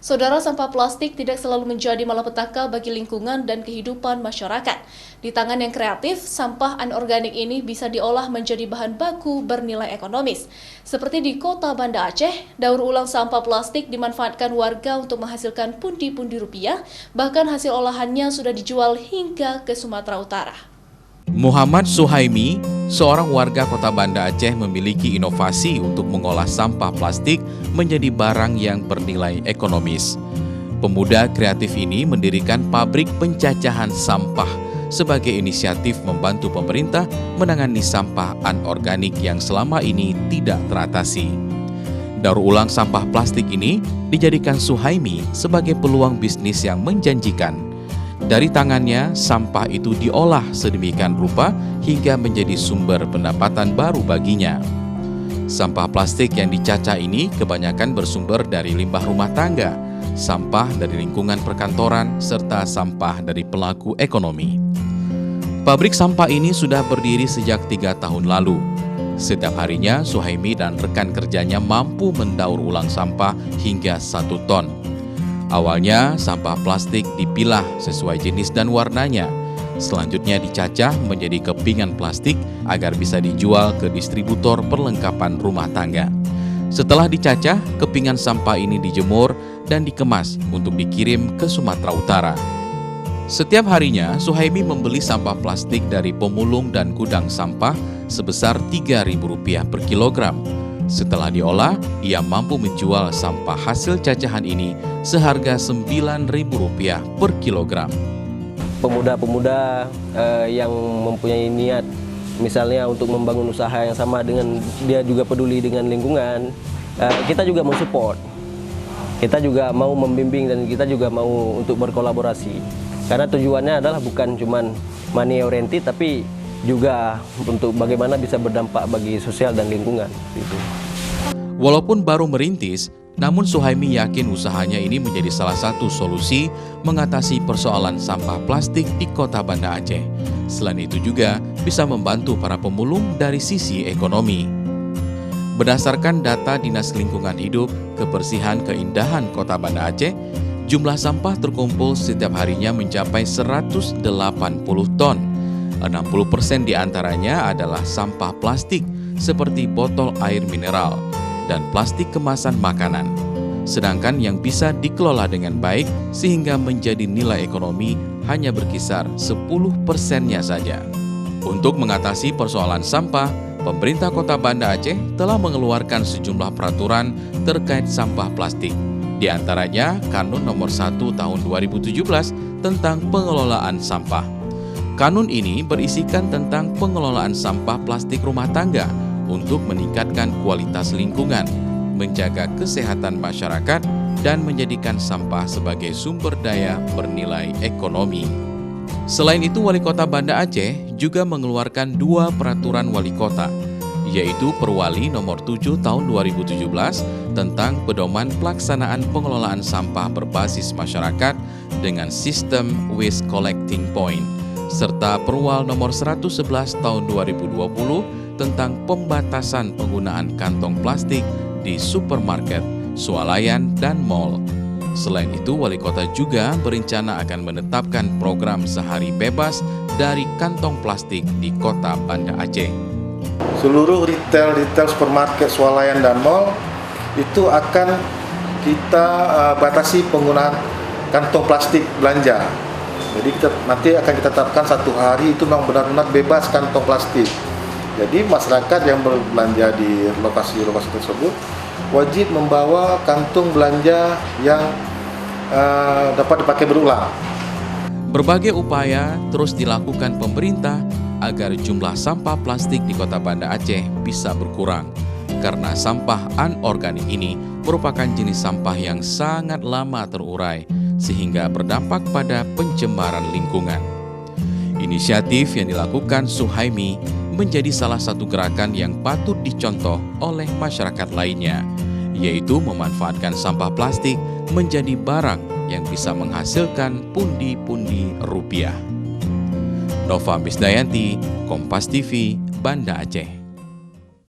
Saudara, sampah plastik tidak selalu menjadi malapetaka bagi lingkungan dan kehidupan masyarakat. Di tangan yang kreatif, sampah anorganik ini bisa diolah menjadi bahan baku bernilai ekonomis. Seperti di kota Banda Aceh, daur ulang sampah plastik dimanfaatkan warga untuk menghasilkan pundi-pundi rupiah, bahkan hasil olahannya sudah dijual hingga ke Sumatera Utara. Muhammad Suhaimi, seorang warga kota Banda Aceh, memiliki inovasi untuk mengolah sampah plastik menjadi barang yang bernilai ekonomis. Pemuda kreatif ini mendirikan pabrik pencacahan sampah sebagai inisiatif membantu pemerintah menangani sampah anorganik yang selama ini tidak teratasi. Daur ulang sampah plastik ini dijadikan Suhaimi sebagai peluang bisnis yang menjanjikan. Dari tangannya, sampah itu diolah sedemikian rupa hingga menjadi sumber pendapatan baru baginya. Sampah plastik yang dicacah ini kebanyakan bersumber dari limbah rumah tangga, sampah dari lingkungan perkantoran, serta sampah dari pelaku ekonomi. Pabrik sampah ini sudah berdiri sejak 3 tahun lalu. Setiap harinya, Suhaimi dan rekan kerjanya mampu mendaur ulang sampah hingga 1 ton. Awalnya, sampah plastik dipilah sesuai jenis dan warnanya. Selanjutnya dicacah menjadi kepingan plastik agar bisa dijual ke distributor perlengkapan rumah tangga. Setelah dicacah, kepingan sampah ini dijemur dan dikemas untuk dikirim ke Sumatera Utara. Setiap harinya, Suhaimi membeli sampah plastik dari pemulung dan gudang sampah sebesar Rp3.000 per kilogram. Setelah diolah, ia mampu menjual sampah hasil cacahan ini seharga Rp9.000 per kilogram. Pemuda-pemuda yang mempunyai niat, misalnya untuk membangun usaha yang sama dengan dia juga peduli dengan lingkungan, kita juga mau support. Kita juga mau membimbing dan kita juga mau untuk berkolaborasi. Karena tujuannya adalah bukan cuma money oriented, tapi juga untuk bagaimana bisa berdampak bagi sosial dan lingkungan. Gitu. Walaupun baru merintis, namun Suhaimi yakin usahanya ini menjadi salah satu solusi mengatasi persoalan sampah plastik di kota Banda Aceh. Selain itu juga bisa membantu para pemulung dari sisi ekonomi. Berdasarkan data Dinas Lingkungan Hidup, Kebersihan Keindahan Kota Banda Aceh, jumlah sampah terkumpul setiap harinya mencapai 180 ton. 60% diantaranya adalah sampah plastik seperti botol air mineral dan plastik kemasan makanan. Sedangkan yang bisa dikelola dengan baik sehingga menjadi nilai ekonomi hanya berkisar 10%-nya saja. Untuk mengatasi persoalan sampah, pemerintah kota Banda Aceh telah mengeluarkan sejumlah peraturan terkait sampah plastik. Di antaranya Kanun Nomor 1 Tahun 2017 tentang pengelolaan sampah. Kanun ini berisikan tentang pengelolaan sampah plastik rumah tangga untuk meningkatkan kualitas lingkungan, menjaga kesehatan masyarakat, dan menjadikan sampah sebagai sumber daya bernilai ekonomi. Selain itu, Wali Kota Banda Aceh juga mengeluarkan 2 peraturan wali kota, yaitu Perwali Nomor 7 Tahun 2017 tentang pedoman pelaksanaan pengelolaan sampah berbasis masyarakat dengan sistem waste collecting point, serta Perwal Nomor 111 Tahun 2020 tentang pembatasan penggunaan kantong plastik di supermarket, swalayan, dan mal. Selain itu, Wali Kota juga berencana akan menetapkan program sehari bebas dari kantong plastik di kota Banda Aceh. Seluruh retail supermarket, swalayan, dan mal itu akan kita batasi penggunaan kantong plastik belanja. Jadi nanti akan kita tetapkan 1 hari itu memang benar-benar bebas kantong plastik. Jadi masyarakat yang berbelanja di lokasi-lokasi tersebut wajib membawa kantung belanja yang dapat dipakai berulang. Berbagai upaya terus dilakukan pemerintah agar jumlah sampah plastik di kota Banda Aceh bisa berkurang. Karena sampah anorganik ini merupakan jenis sampah yang sangat lama terurai, sehingga berdampak pada pencemaran lingkungan. Inisiatif yang dilakukan Suhaimi menjadi salah satu gerakan yang patut dicontoh oleh masyarakat lainnya, yaitu memanfaatkan sampah plastik menjadi barang yang bisa menghasilkan pundi-pundi rupiah. Nova Misdayanti, Kompas TV, Banda Aceh.